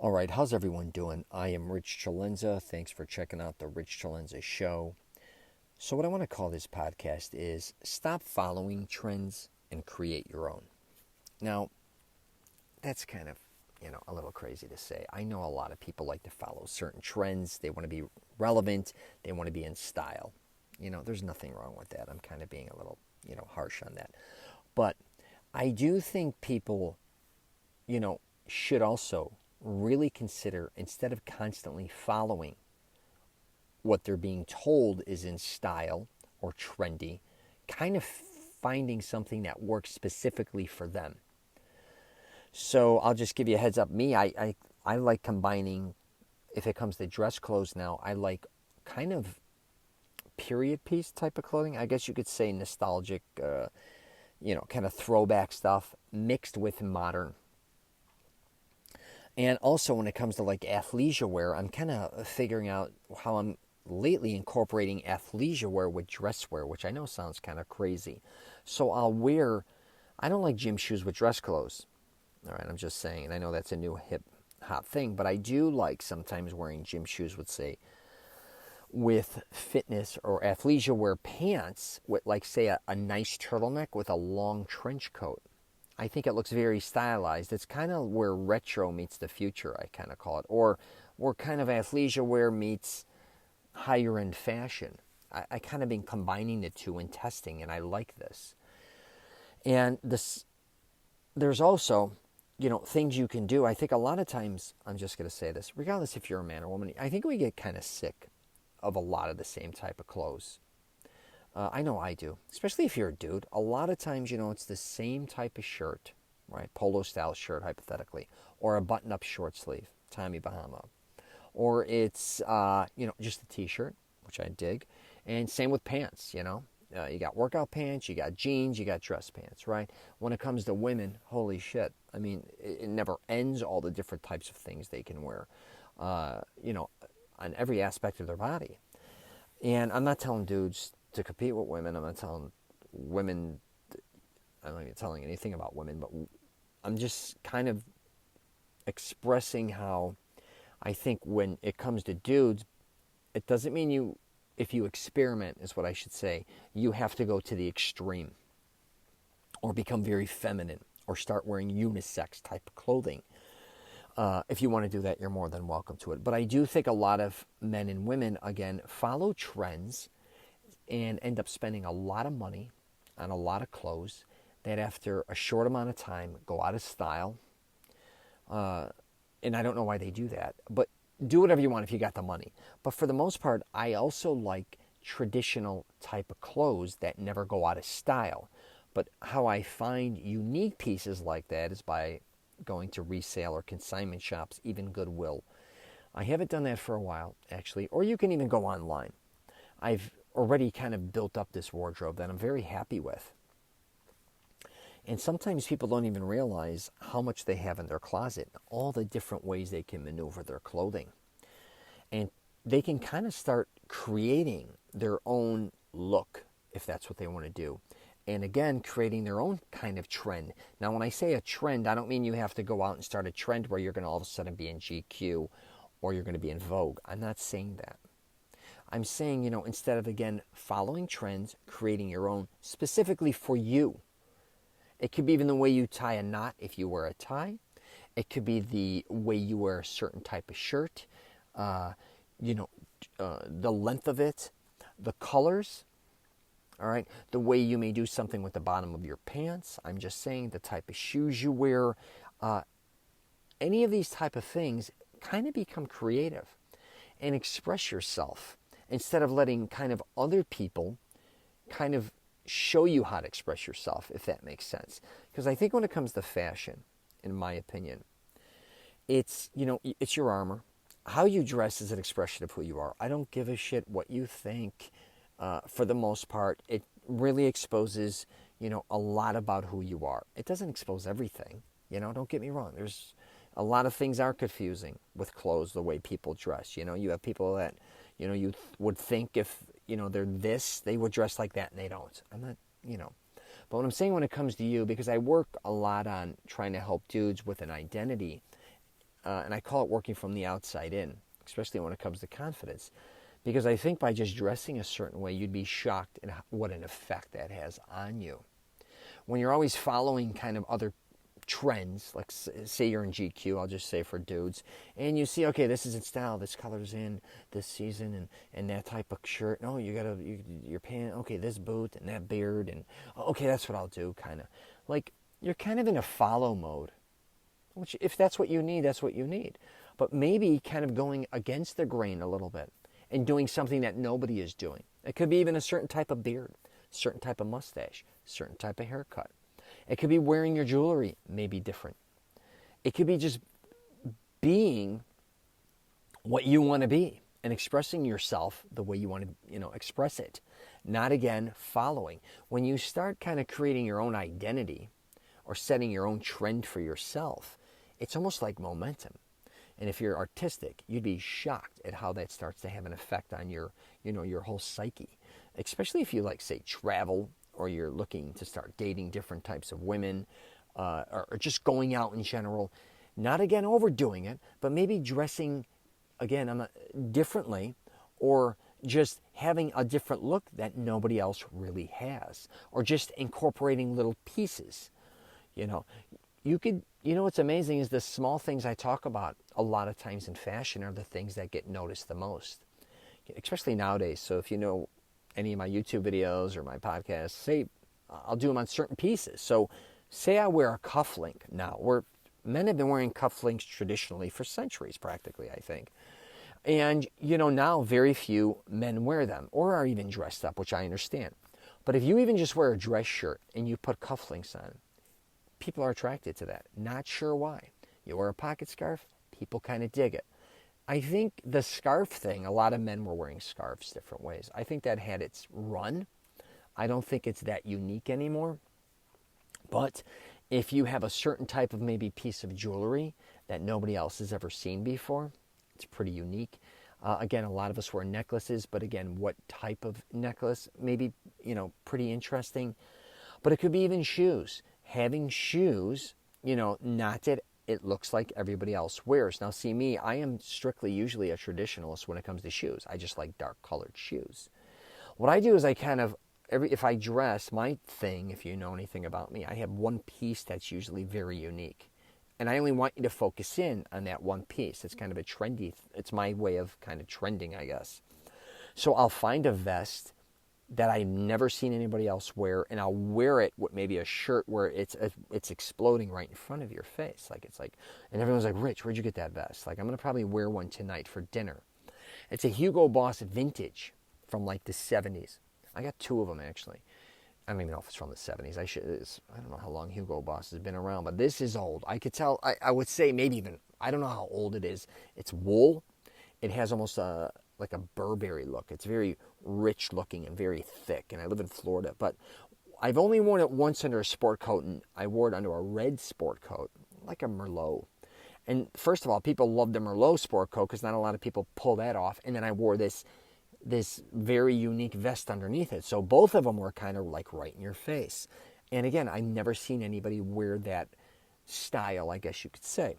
All right, how's everyone doing? I am Rich CELENZA. Thanks for checking out the Rich CELENZA show. So, what I want to call this podcast is Stop Following Trends and Create Your Own. Now, that's kind of, a little crazy to say. I know a lot of people like to follow certain trends. They want to be relevant, they want to be in style. There's nothing wrong with that. I'm kind of being a little, harsh on that. But I do think people, should also really consider, instead of constantly following what they're being told is in style or trendy, kind of finding something that works specifically for them. So I'll just give you a heads up. I like combining, if it comes to dress clothes now, I like kind of period piece type of clothing. I guess you could say nostalgic, kind of throwback stuff mixed with modern. And also when it comes to like athleisure wear, I'm kind of figuring out how I'm lately incorporating athleisure wear with dress wear, which I know sounds kind of crazy. So I don't like gym shoes with dress clothes. All right, I'm just saying, and I know that's a new hip hot thing, but I do like sometimes wearing gym shoes with fitness or athleisure wear pants with, like, say, a nice turtleneck with a long trench coat. I think it looks very stylized. It's kind of where retro meets the future, I kind of call it, or where kind of athleisure wear meets higher end fashion. I kind of been combining the two and testing, and I like this. And there's also, things you can do. I think a lot of times, I'm just going to say this, regardless if you're a man or woman, I think we get kind of sick of a lot of the same type of clothes. I know I do, especially if you're a dude. A lot of times, it's the same type of shirt, right? Polo style shirt, hypothetically, or a button up short sleeve, Tommy Bahama. Or it's, just a t-shirt, which I dig. And same with pants, you got workout pants, you got jeans, you got dress pants, right? When it comes to women, holy shit. I mean, it never ends, all the different types of things they can wear, on every aspect of their body. And I'm not telling dudes to compete with women. I'm not telling women, I'm not even telling anything about women, but I'm just kind of expressing how I think when it comes to dudes, it doesn't mean if you experiment, is what I should say, you have to go to the extreme or become very feminine or start wearing unisex type of clothing. If you want to do that, you're more than welcome to it. But I do think a lot of men and women, again, follow trends and end up spending a lot of money on a lot of clothes that after a short amount of time go out of style. And I don't know why they do that. But do whatever you want if you got the money. But for the most part, I also like traditional type of clothes that never go out of style. But how I find unique pieces like that is by going to resale or consignment shops, even Goodwill. I haven't done that for a while, actually. Or you can even go online. I've already kind of built up this wardrobe that I'm very happy with. And sometimes people don't even realize how much they have in their closet, all the different ways they can maneuver their clothing. And they can kind of start creating their own look, if that's what they want to do. And again, creating their own kind of trend. Now, when I say a trend, I don't mean you have to go out and start a trend where you're going to all of a sudden be in GQ or you're going to be in Vogue. I'm not saying that. I'm saying, instead of, again, following trends, creating your own specifically for you. It could be even the way you tie a knot if you wear a tie. It could be the way you wear a certain type of shirt, the length of it, the colors, all right, the way you may do something with the bottom of your pants. I'm just saying the type of shoes you wear. Any of these type of things, kind of become creative and express yourself instead of letting kind of other people kind of show you how to express yourself, if that makes sense. Because I think when it comes to fashion, in my opinion, it's your armor. How you dress is an expression of who you are. I don't give a shit what you think. For the most part, it really exposes, a lot about who you are. It doesn't expose everything. Don't get me wrong. There's a lot of things are confusing with clothes, the way people dress. You have people that, you would think if, they're this, they would dress like that, and they don't. I'm not, But what I'm saying when it comes to you, because I work a lot on trying to help dudes with an identity, and I call it working from the outside in, especially when it comes to confidence. Because I think by just dressing a certain way, you'd be shocked at what an effect that has on you. When you're always following kind of other trends, like say you're in GQ, I'll just say for dudes, and you see, okay, this is in style, this color's in this season, and that type of shirt. No, your pant, okay, this boot and that beard, and okay, that's what I'll do, kind of. Like, you're kind of in a follow mode, which if that's what you need, that's what you need. But maybe kind of going against the grain a little bit and doing something that nobody is doing. It could be even a certain type of beard, certain type of mustache, certain type of haircut. It could be wearing your jewelry, maybe different. It could be just being what you want to be and expressing yourself the way you want to, express it. Not, again, following. When you start kind of creating your own identity or setting your own trend for yourself, it's almost like momentum. And if you're artistic, you'd be shocked at how that starts to have an effect on your whole psyche. Especially if you, like, say, travel, or you're looking to start dating different types of women, or just going out in general. Not, again, overdoing it, but maybe dressing, again, differently, or just having a different look that nobody else really has, or just incorporating little pieces. What's amazing is the small things I talk about a lot of times in fashion are the things that get noticed the most, especially nowadays. So if you know any of my YouTube videos or my podcasts, say I'll do them on certain pieces. So say I wear a cufflink now. Men have been wearing cufflinks traditionally for centuries, practically, I think. And, now very few men wear them or are even dressed up, which I understand. But if you even just wear a dress shirt and you put cufflinks on, people are attracted to that. Not sure why. You wear a pocket scarf, people kind of dig it. I think the scarf thing, a lot of men were wearing scarves different ways. I think that had its run. I don't think it's that unique anymore. But if you have a certain type of maybe piece of jewelry that nobody else has ever seen before, it's pretty unique. Again, a lot of us wear necklaces, but again, what type of necklace? Maybe, pretty interesting. But it could be even shoes. Having shoes, not that it looks like everybody else wears. Now, see me, I am strictly usually a traditionalist when it comes to shoes. I just like dark colored shoes. What I do is I kind of, if I dress, my thing, if you know anything about me, I have one piece that's usually very unique. And I only want you to focus in on that one piece. It's kind of a trendy, it's my way of kind of trending, I guess. So I'll find a vest that I've never seen anybody else wear, and I'll wear it with maybe a shirt where it's exploding right in front of your face. And everyone's like, Rich, where'd you get that vest? Like, I'm going to probably wear one tonight for dinner. It's a Hugo Boss vintage from like the 70s. I got two of them, actually. I don't even know if it's from the 70s. I don't know how long Hugo Boss has been around, but this is old. I could tell, I would say maybe even, I don't know how old it is. It's wool. It has almost like a Burberry look. It's very rich looking and very thick, and I live in Florida. But I've only worn it once under a sport coat, and I wore it under a red sport coat, like a Merlot. And first of all, people love the Merlot sport coat because not a lot of people pull that off. And then I wore this very unique vest underneath it. So both of them were kind of like right in your face. And again, I've never seen anybody wear that style, I guess you could say.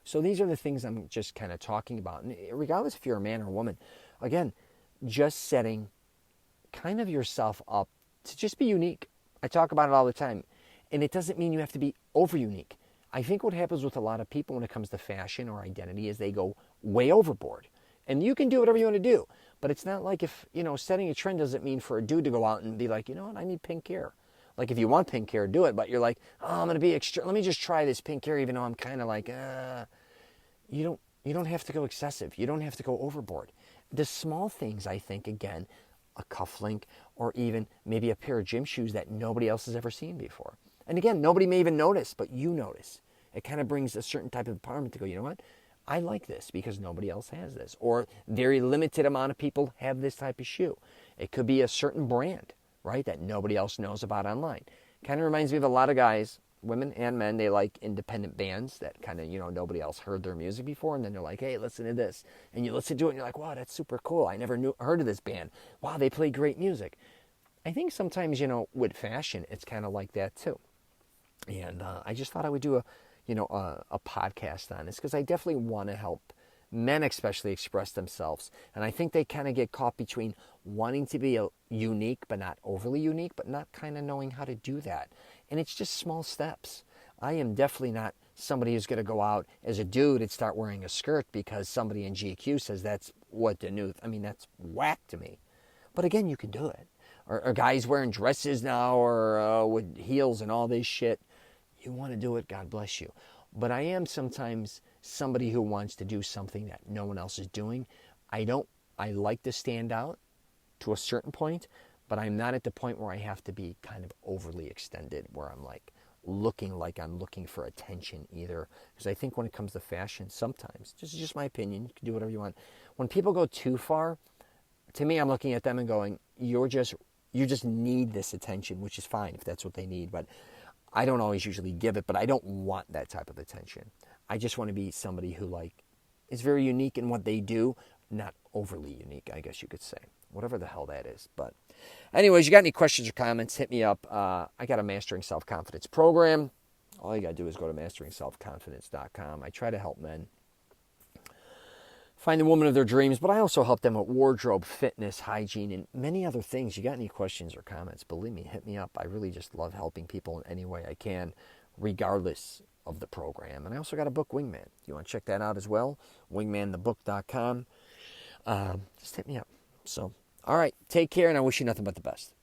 So these are the things I'm just kind of talking about. And regardless if you're a man or a woman, again, just setting kind of yourself up to just be unique. I talk about it all the time. And it doesn't mean you have to be over unique. I think what happens with a lot of people when it comes to fashion or identity is they go way overboard. And you can do whatever you want to do. But it's not like if, setting a trend doesn't mean for a dude to go out and be like, you know what, I need pink hair. Like if you want pink hair, do it. But you're like, oh, I'm going to be extra. Let me just try this pink hair, even though I'm kind of like, you don't have to go excessive. You don't have to go overboard. The small things, I think, again, a cufflink or even maybe a pair of gym shoes that nobody else has ever seen before. And again, nobody may even notice, but you notice. It kind of brings a certain type of empowerment to go, you know what? I like this because nobody else has this. Or very limited amount of people have this type of shoe. It could be a certain brand, right, that nobody else knows about online. Kind of reminds me of a lot of guys, women and men, they like independent bands that kind of, nobody else heard their music before. And then they're like, hey, listen to this. And you listen to it and you're like, wow, that's super cool. I never heard of this band. Wow, they play great music. I think sometimes, with fashion, it's kind of like that too. And I just thought I would do a a podcast on this, because I definitely want to help men especially express themselves. And I think they kind of get caught between wanting to be unique but not overly unique, but not kind of knowing how to do that. And it's just small steps. I am definitely not somebody who's going to go out as a dude and start wearing a skirt because somebody in GQ says that's what the new, that's whack to me. But again, you can do it. Or guys wearing dresses now, or with heels and all this shit. You want to do it, God bless you. But I am sometimes somebody who wants to do something that no one else is doing. I like to stand out to a certain point, but I'm not at the point where I have to be kind of overly extended, where I'm looking like I'm looking for attention either. Because I think when it comes to fashion, sometimes, this is just my opinion, you can do whatever you want. When people go too far, to me, I'm looking at them and going, you just need this attention, which is fine if that's what they need. But I don't always usually give it, but I don't want that type of attention. I just want to be somebody who is very unique in what they do, not overly unique, I guess you could say. Whatever the hell that is. But anyways, you got any questions or comments, hit me up. I got a Mastering Self-Confidence program. All you got to do is go to masteringselfconfidence.com. I try to help men find the woman of their dreams, but I also help them with wardrobe, fitness, hygiene, and many other things. You got any questions or comments, believe me, hit me up. I really just love helping people in any way I can, regardless of the program. And I also got a book, Wingman. You want to check that out as well? wingmanthebook.com. Just hit me up. So, all right, take care, and I wish you nothing but the best.